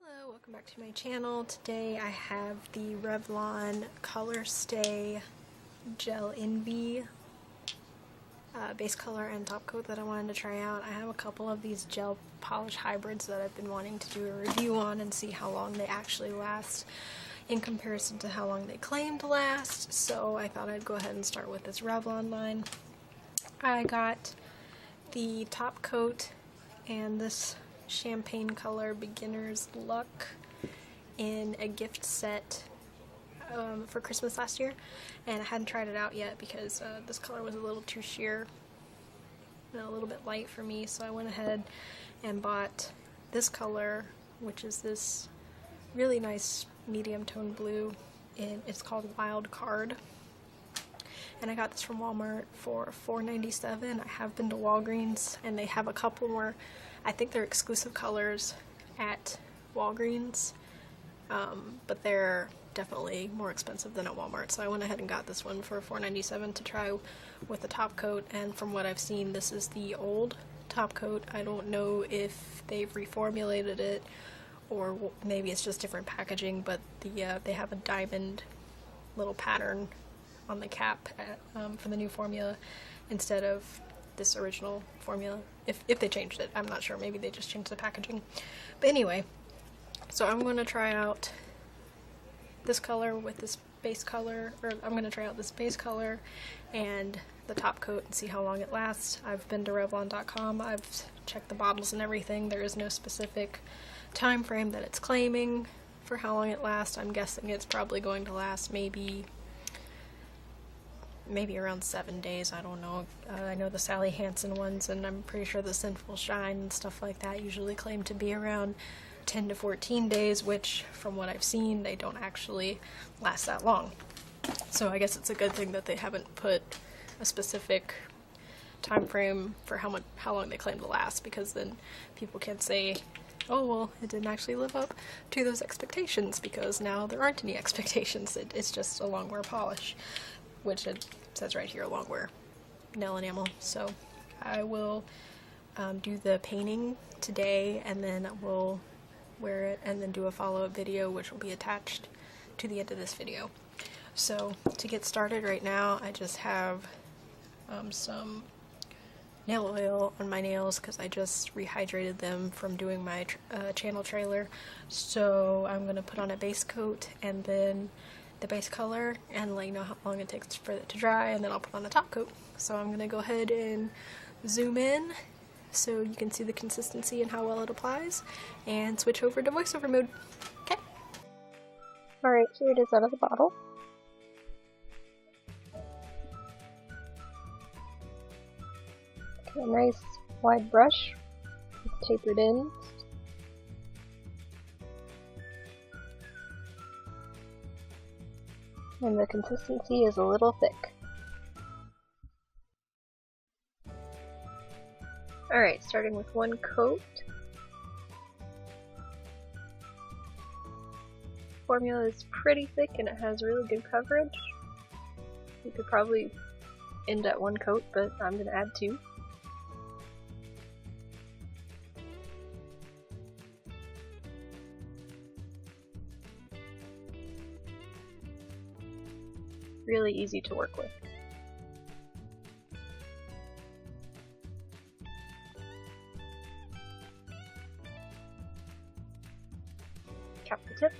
Hello, welcome back to my channel. Today I have the Revlon Colorstay Gel Envy base color and top coat that I wanted to try out. I have a couple of these gel polish hybrids that I've been wanting to do a review on and see how long they actually last in comparison to how long they claim to last. So I thought I'd go ahead and start with this Revlon line. I got the top coat and this champagne color beginner's luck in a gift set for Christmas last year, and I hadn't tried it out yet because this color was a little too sheer and a little bit light for me, so I went ahead and bought this color, which is this really nice medium tone blue. It's called Wild Card, and I got this from Walmart for $4.97. I have been to Walgreens and they have a couple more, I think they're exclusive colors at Walgreens, but they're definitely more expensive than at Walmart, so I went ahead and got this one for $4.97 to try with the top coat. And from what I've seen, this is the old top coat. I don't know if they've reformulated it or maybe it's just different packaging, but they have a diamond little pattern on the cap for the new formula instead of this original formula. If they changed it, I'm not sure. Maybe they just changed the packaging. But anyway, so I'm going to try out this color with this base color, or I'm going to try out this base color and the top coat and see how long it lasts. I've been to Revlon.com. I've checked the bottles and everything. There is no specific time frame that it's claiming for how long it lasts. I'm guessing it's probably going to last maybe around 7 days. I don't know. I know the Sally Hansen ones, and I'm pretty sure the Sinful Shine and stuff like that usually claim to be around 10 to 14 days, which from what I've seen, they don't actually last that long. So I guess it's a good thing that they haven't put a specific time frame for how long they claim to last, because then people can't say, oh, well, it didn't actually live up to those expectations, because now there aren't any expectations. It's just a long wear polish, which it says right here, long wear nail enamel. So I will do the painting today, and then we'll wear it and then do a follow-up video, which will be attached to the end of this video. So to get started right now, I just have some nail oil on my nails because I just rehydrated them from doing my channel trailer. So I'm going to put on a base coat and then the base color and let you know how long it takes for it to dry, and then I'll put on the top coat. So I'm going to go ahead and zoom in so you can see the consistency and how well it applies, and switch over to voiceover mode. Okay. Alright, here it is out of the bottle. Got a nice wide brush with tapered ends. And the consistency is a little thick. Alright, starting with one coat. Formula is pretty thick and it has really good coverage. You could probably end at one coat, but I'm going to add two. Really easy to work with. Cap the tip.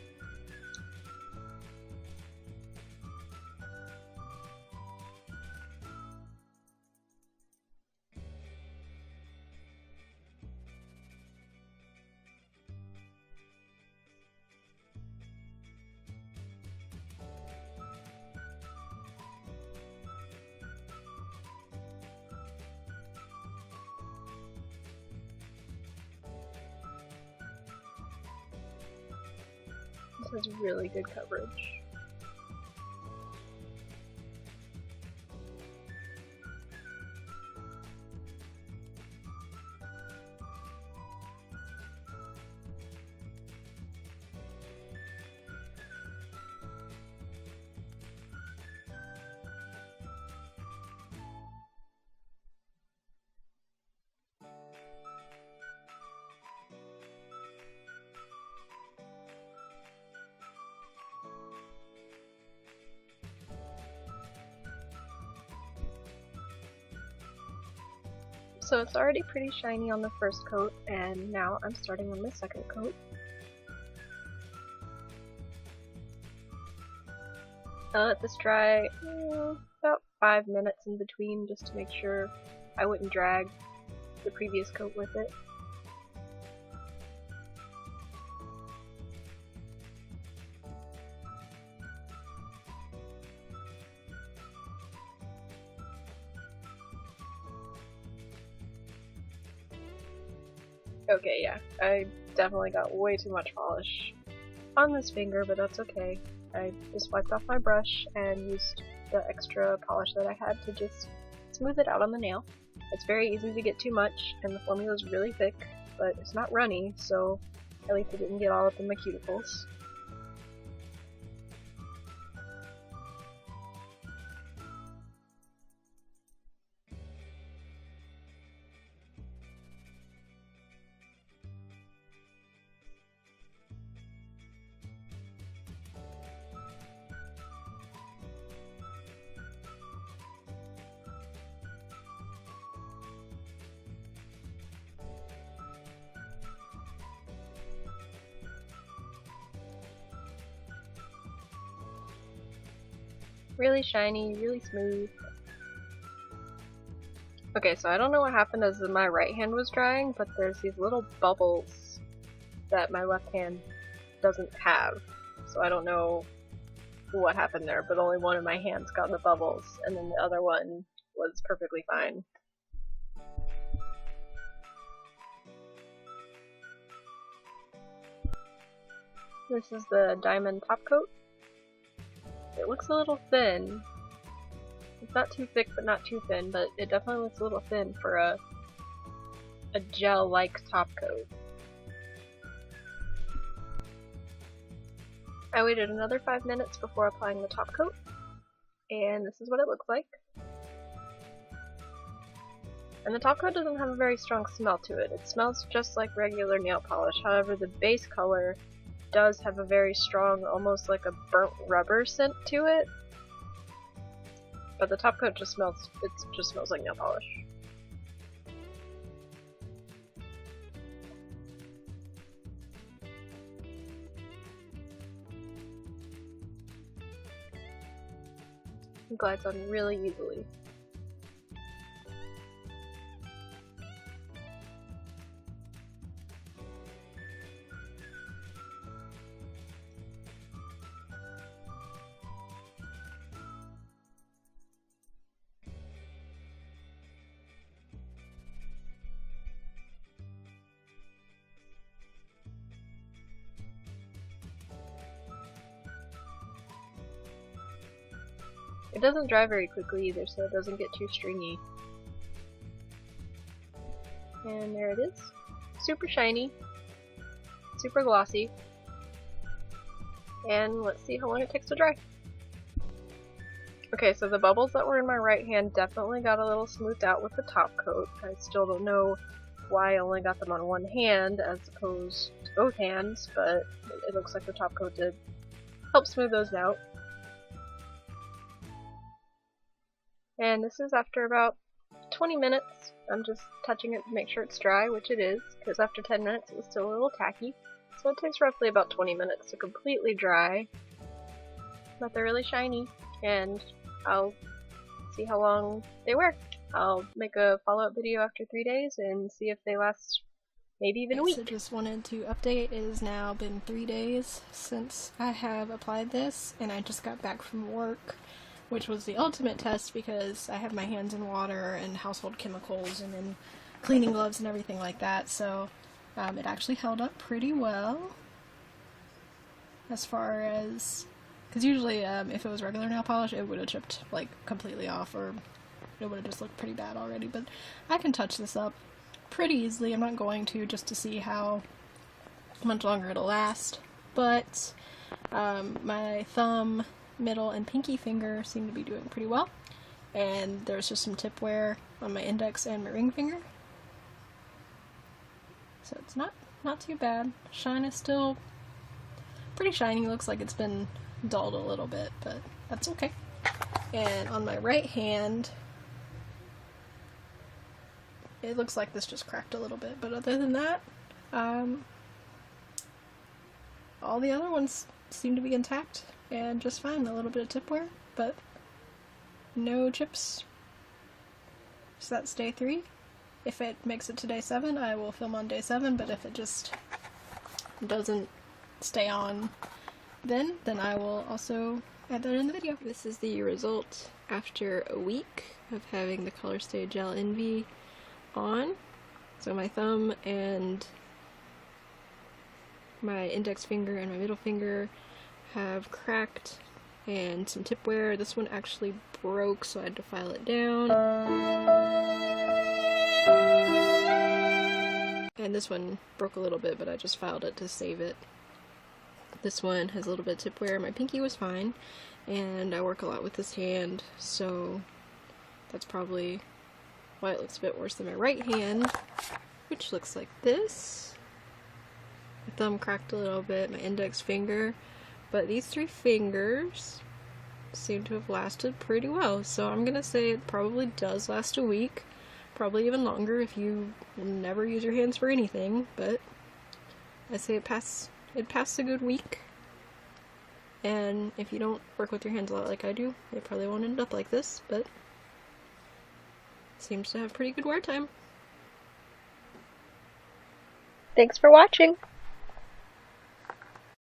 This has really good coverage. So it's already pretty shiny on the first coat, and now I'm starting on the second coat. I let this dry about 5 minutes in between just to make sure I wouldn't drag the previous coat with it. Okay, yeah, I definitely got way too much polish on this finger, but that's okay. I just wiped off my brush and used the extra polish that I had to just smooth it out on the nail. It's very easy to get too much, and the formula is really thick, but it's not runny, so at least it didn't get all up in my cuticles. Really shiny, really smooth. Okay, so I don't know what happened as my right hand was drying, but there's these little bubbles that my left hand doesn't have. So I don't know what happened there, but only one of my hands got the bubbles, and then the other one was perfectly fine. This is the diamond top coat. It looks a little thin. It's not too thick but not too thin, but it definitely looks a little thin for a gel-like top coat. I waited another 5 minutes before applying the top coat, and this is what it looks like. And the top coat doesn't have a very strong smell to it. It smells just like regular nail polish, however the base color does have a very strong, almost like a burnt rubber scent to it. But the top coat just smells like nail polish. It glides on really easily. It doesn't dry very quickly either, so it doesn't get too stringy. And there it is. Super shiny, super glossy, and let's see how long it takes to dry. Okay, so the bubbles that were in my right hand definitely got a little smoothed out with the top coat. I still don't know why I only got them on one hand as opposed to both hands, but it looks like the top coat did help smooth those out. And this is after about 20 minutes. I'm just touching it to make sure it's dry, which it is, because after 10 minutes it was still a little tacky. So it takes roughly about 20 minutes to completely dry. But they're really shiny, and I'll see how long they wear. I'll make a follow-up video after 3 days and see if they last maybe even a week. So just wanted to update. It has now been 3 days since I have applied this, and I just got back from work, which was the ultimate test because I have my hands in water and household chemicals and in cleaning gloves and everything like that, so it actually held up pretty well as far as, because usually if it was regular nail polish it would have chipped like completely off, or it would have just looked pretty bad already, but I can touch this up pretty easily. I'm not going to, just to see how much longer it'll last, but my thumb, middle, and pinky finger seem to be doing pretty well, and there's just some tip wear on my index and my ring finger, so it's not too bad. Shine is still pretty shiny. Looks like it's been dulled a little bit, but that's okay. And on my right hand, it looks like this just cracked a little bit, but other than that, all the other ones seem to be intact and just fine. A little bit of tip wear, but no chips. So that's day 3. If it makes it to day 7, I will film on day 7, but if it just doesn't stay on then I will also add that in the video. This is the result after a week of having the Colorstay Gel Envy on. So my thumb and my index finger and my middle finger have cracked and some tip wear. This one actually broke, so I had to file it down. And this one broke a little bit, but I just filed it to save it. This one has a little bit of tip wear. My pinky was fine, and I work a lot with this hand, so that's probably why it looks a bit worse than my right hand, which looks like this. My thumb cracked a little bit, my index finger, but these 3 fingers seem to have lasted pretty well, so I'm gonna say it probably does last a week, probably even longer if you never use your hands for anything, but I say it passed a good week, and if you don't work with your hands a lot like I do, it probably won't end up like this, but it seems to have pretty good wear time. Thanks for watching!